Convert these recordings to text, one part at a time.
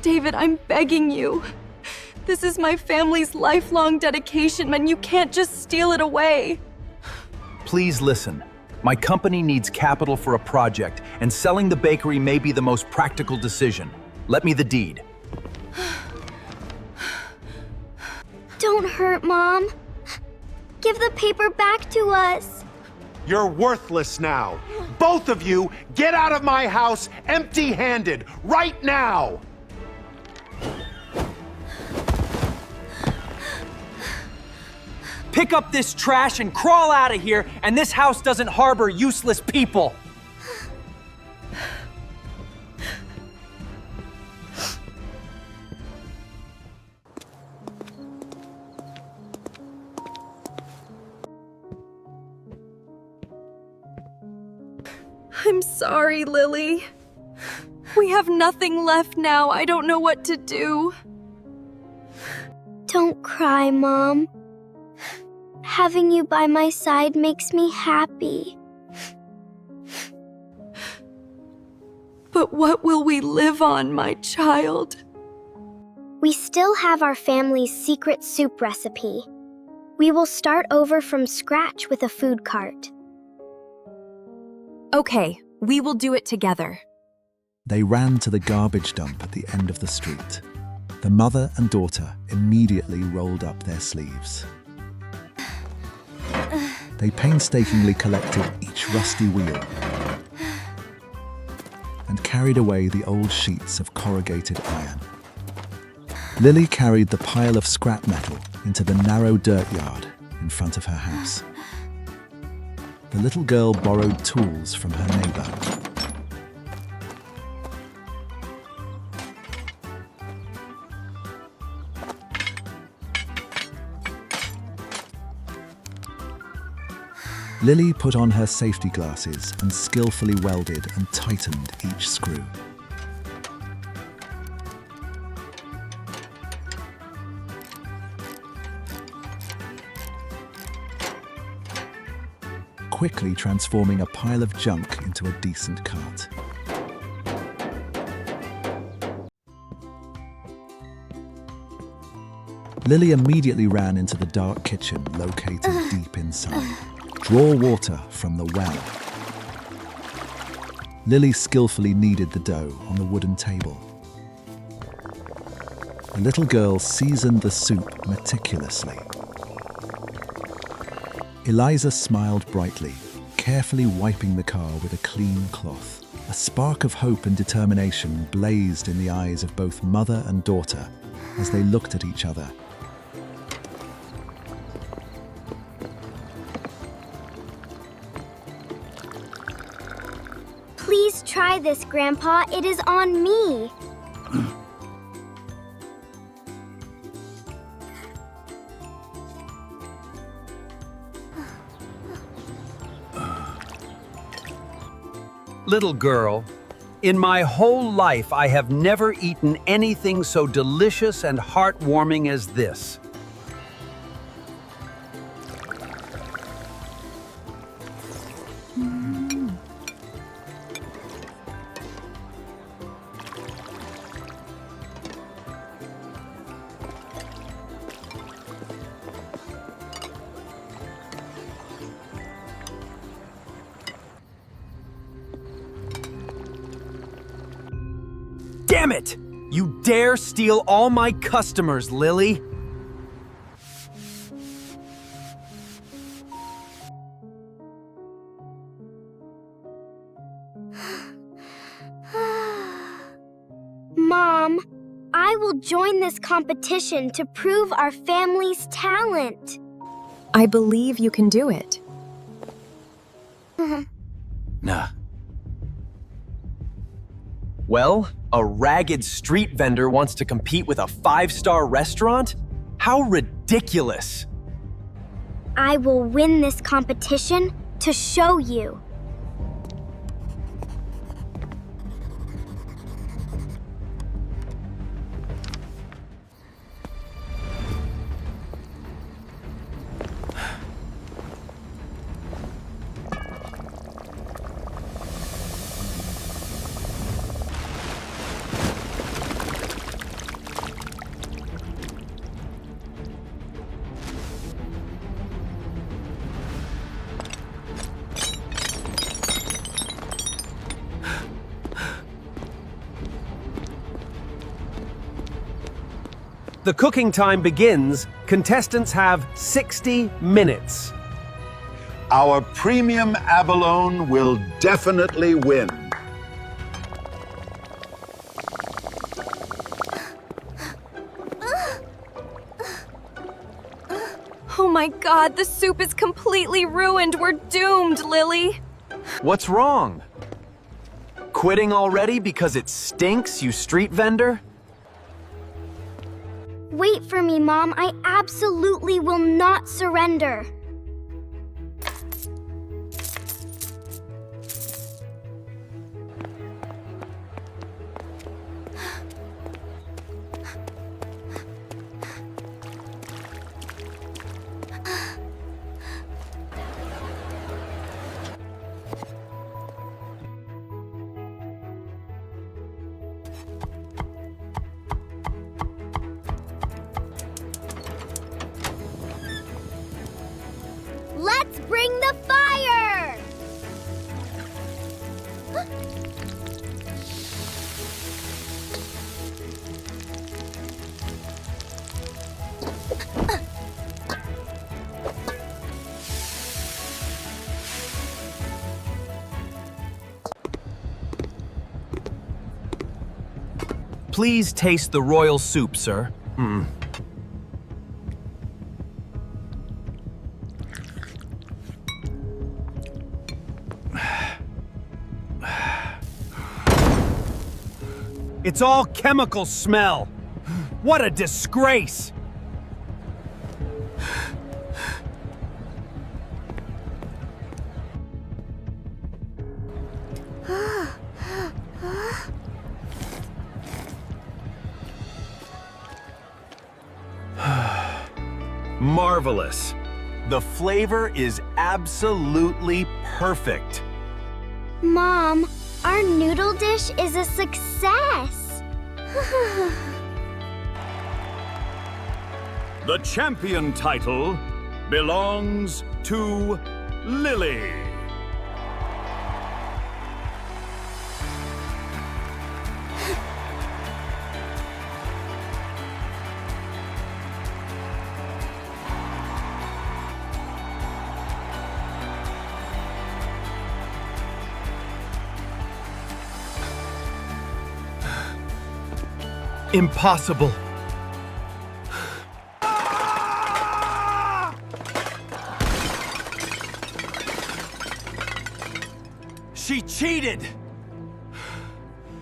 David, I'm begging you. This is my family's lifelong dedication, and you can't just steal it away. Please listen. My company needs capital for a project, and selling the bakery may be the most practical decision. Let me the deed. Don't hurt, Mom. Give the paper back to us. You're worthless now. Both of you, get out of my house empty-handed, right now! Pick up this trash and crawl out of here, and this house doesn't harbor useless people. I'm sorry, Lily. We have nothing left now. I don't know what to do. Don't cry, Mom. Having you by my side makes me happy. But what will we live on, my child? We still have our family's secret soup recipe. We will start over from scratch with a food cart. Okay, we will do it together. They ran to the garbage dump at the end of the street. The mother and daughter immediately rolled up their sleeves. They painstakingly collected each rusty wheel and carried away the old sheets of corrugated iron. Lily carried the pile of scrap metal into the narrow dirt yard in front of her house. The little girl borrowed tools from her neighbor. Lily put on her safety glasses and skillfully welded and tightened each screw. Quickly transforming a pile of junk into a decent cart. Lily immediately ran into the dark kitchen located deep inside. Draw water from the well. Lily skillfully kneaded the dough on the wooden table. The little girl seasoned the soup meticulously. Eliza smiled brightly, carefully wiping the car with a clean cloth. A spark of hope and determination blazed in the eyes of both mother and daughter as they looked at each other. Please try this, Grandpa. It is on me. Little girl, in my whole life I have never eaten anything so delicious and heartwarming as this. Damn it! You dare steal all my customers, Lily! Mom, I will join this competition to prove our family's talent. I believe you can do it. Nah. Well, a ragged street vendor wants to compete with a 5-star restaurant? How ridiculous! I will win this competition to show you. The cooking time begins. Contestants have 60 minutes. Our premium abalone will definitely win. Oh my god, the soup is completely ruined. We're doomed, Lily. What's wrong? Quitting already because it stinks, you street vendor? Wait for me, Mom. I absolutely will not surrender. Let's bring the fire! Please taste the royal soup, sir. It's all chemical smell. What a disgrace! Marvelous. The flavor is absolutely perfect. Mom, our noodle dish is a success. The champion title belongs to Lily. Impossible. She cheated!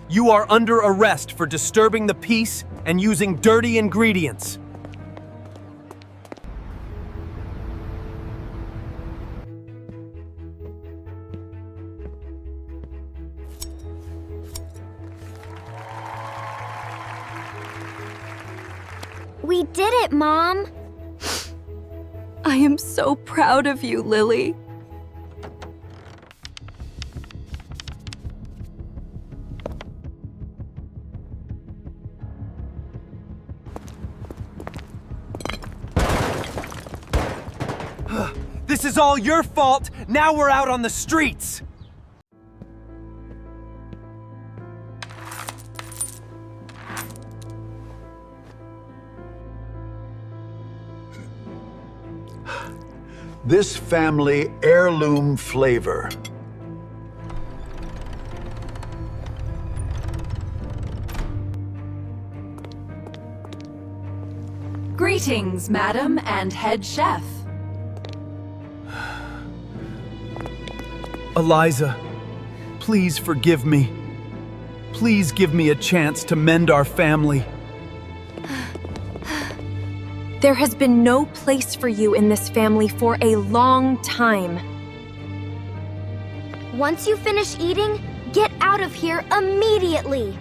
You are under arrest for disturbing the peace and using dirty ingredients. We did it, Mom. I am so proud of you, Lily. This is all your fault. Now we're out on the streets. This family heirloom flavor. Greetings, madam and head chef. Eliza, please forgive me. Please give me a chance to mend our family. There has been no place for you in this family for a long time. Once you finish eating, get out of here immediately.